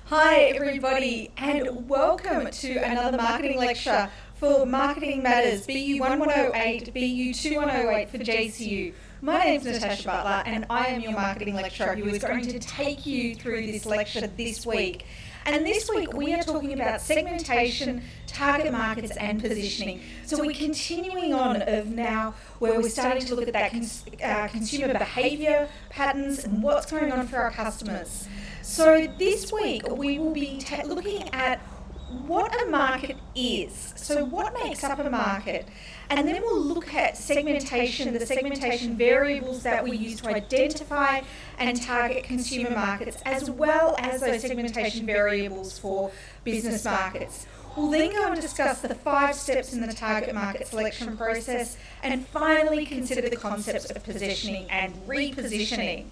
Hi everybody, and welcome to another marketing lecture for Marketing Matters BU1108, BU2108 for JCU. My name is Natasha Buttler and I am your marketing lecturer who is going to take you through this lecture this week. And this week we are talking about segmentation, target markets and positioning. So we're continuing on of now where we're starting to look at that consumer behaviour patterns and what's going on for our customers. So this week we will be looking at what a market is. So what makes up a market? And then we'll look at segmentation, the segmentation variables that we use to identify and target consumer markets, as well as those segmentation variables for business markets. We'll then go and discuss the 5 steps in the target market selection process, and finally consider the concepts of positioning and repositioning.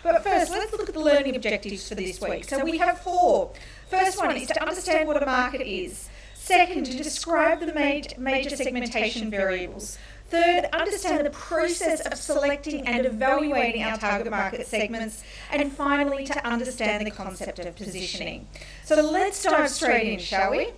But first, let's look at the learning objectives for this week. So we have 4. First one is to understand what a market is. Second, to describe the major segmentation variables. Third, understand the process of selecting and evaluating our target market segments. And finally, to understand the concept of positioning. So let's dive straight in, shall we?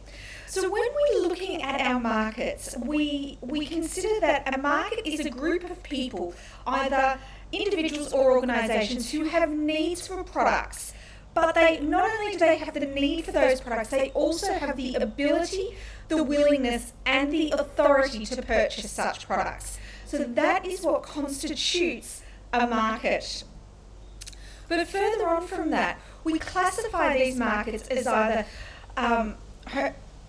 So when we're looking at our markets, we consider that a market is a group of people, either individuals or organisations, who have needs for products. But they not only do they have the need for those products, they also have the ability, the willingness and the authority to purchase such products. So that is what constitutes a market. But further on from that, we classify these markets as either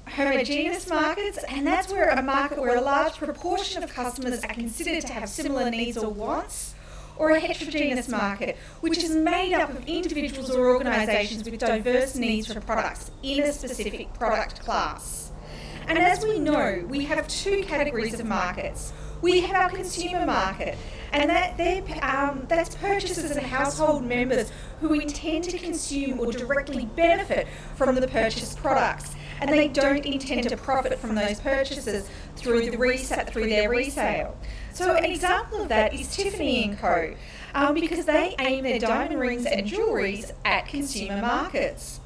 homogeneous markets, and that's where a market where a large proportion of customers are considered to have similar needs or wants, or a heterogeneous market, which is made up of individuals or organisations with diverse needs for products in a specific product class. And as we know, we have 2 categories of markets. We have our consumer market, and that's purchasers and household members who intend to consume or directly benefit from the purchased products, and they don't intend to profit from those purchases through their resale. So an example of that is Tiffany & Co, because they aim their diamond rings and jewelleries at consumer markets.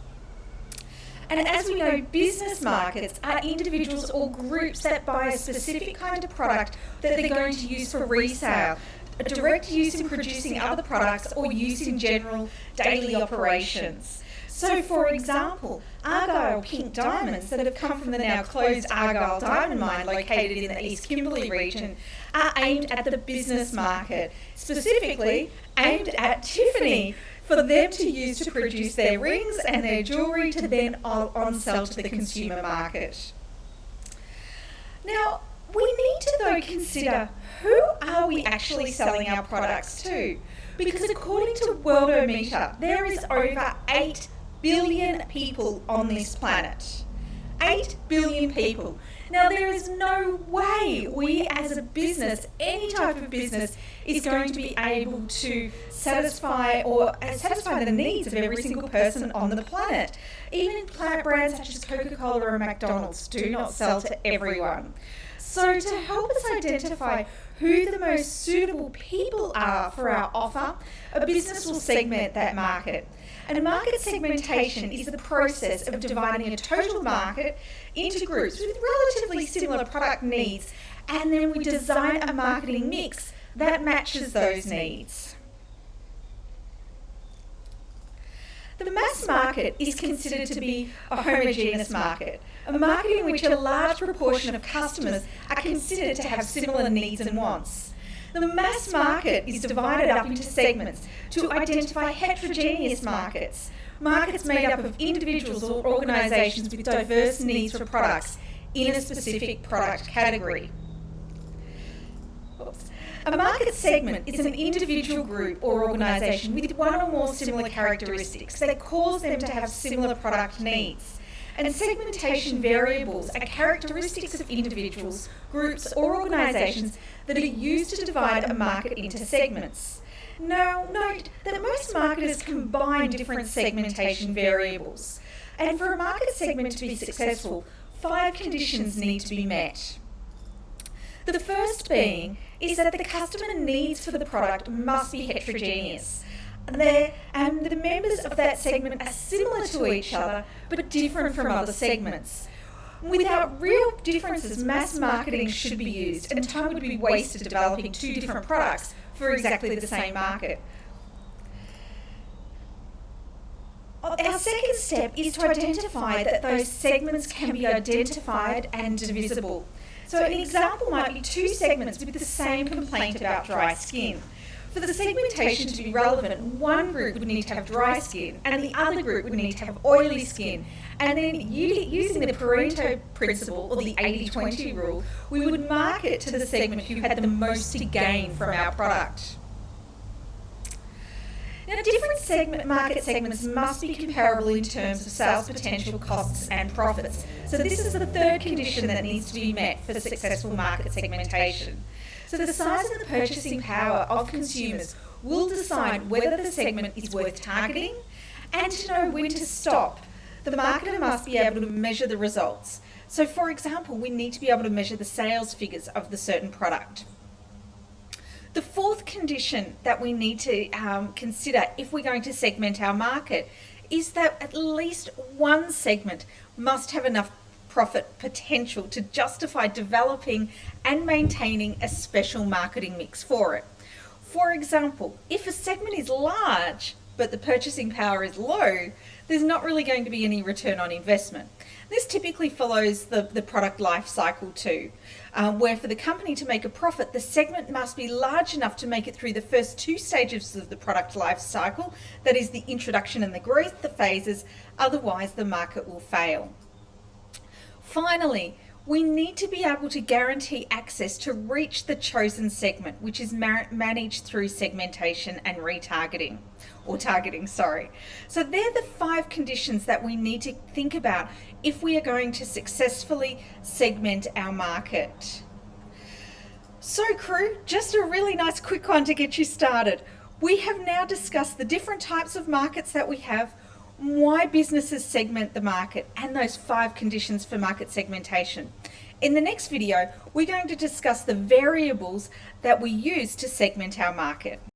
And as we know, business markets are individuals or groups that buy a specific kind of product that they're going to use for resale, a direct use in producing other products, or use in general daily operations. So, for example, Argyle pink diamonds that have come from the now closed Argyle diamond mine located in the East Kimberley region are aimed at the business market, specifically aimed at Tiffany, for them to use to produce their rings and their jewellery to then on-sell to the consumer market. Now, we need to though consider, who are we actually selling our products to? Because according to Worldometer, there is over 8 billion people on this planet. 8 billion people. Now, there is no way we as a business, any type of business, is going to be able to satisfy the needs of every single person on the planet. Even brands such as Coca-Cola or McDonald's do not sell to everyone. So to help us identify who the most suitable people are for our offer, a business will segment that market. And market segmentation is the process of dividing a total market into groups with relatively similar product needs, and then we design a marketing mix that matches those needs. The mass market is considered to be a homogeneous market, a market in which a large proportion of customers are considered to have similar needs and wants. The mass market is divided up into segments to identify heterogeneous markets, markets made up of individuals or organisations with diverse needs for products in a specific product category. A market segment is an individual group or organisation with one or more similar characteristics that cause them to have similar product needs. And segmentation variables are characteristics of individuals, groups or organisations that are used to divide a market into segments. Now, note that most marketers combine different segmentation variables. And for a market segment to be successful, 5 conditions need to be met. The first being is that the customer needs for the product must be heterogeneous. and the members of that segment are similar to each other but different from other segments. Without real differences, mass marketing should be used, and time would be wasted developing two different products for exactly the same market. Our second step is to identify that those segments can be identified and divisible. So an example might be two segments with the same complaint about dry skin. For the segmentation to be relevant, one group would need to have dry skin and the other group would need to have oily skin. And then using the Pareto principle, or the 80-20 rule, we would market to the segment who had the most to gain from our product. Now, different market segments must be comparable in terms of sales potential, costs and profits. So this is the third condition that needs to be met for successful market segmentation. So the size and the purchasing power of consumers will decide whether the segment is worth targeting, and to know when to stop. The marketer must be able to measure the results. So for example, we need to be able to measure the sales figures of the certain product. The fourth condition that we need to consider if we're going to segment our market is that at least one segment must have enough profit potential to justify developing and maintaining a special marketing mix for it. For example, if a segment is large but the purchasing power is low, there's not really going to be any return on investment. This typically follows the product life cycle too, where for the company to make a profit, the segment must be large enough to make it through the first two stages of the product life cycle, that is the introduction and the growth, the phases, otherwise the market will fail. Finally, we need to be able to guarantee access to reach the chosen segment, which is managed through segmentation and retargeting, or targeting, sorry. So they're the 5 conditions that we need to think about if we are going to successfully segment our market. So crew, just a really nice quick one to get you started. We have now discussed the different types of markets that we have, why businesses segment the market, and those 5 conditions for market segmentation. In the next video, we're going to discuss the variables that we use to segment our market.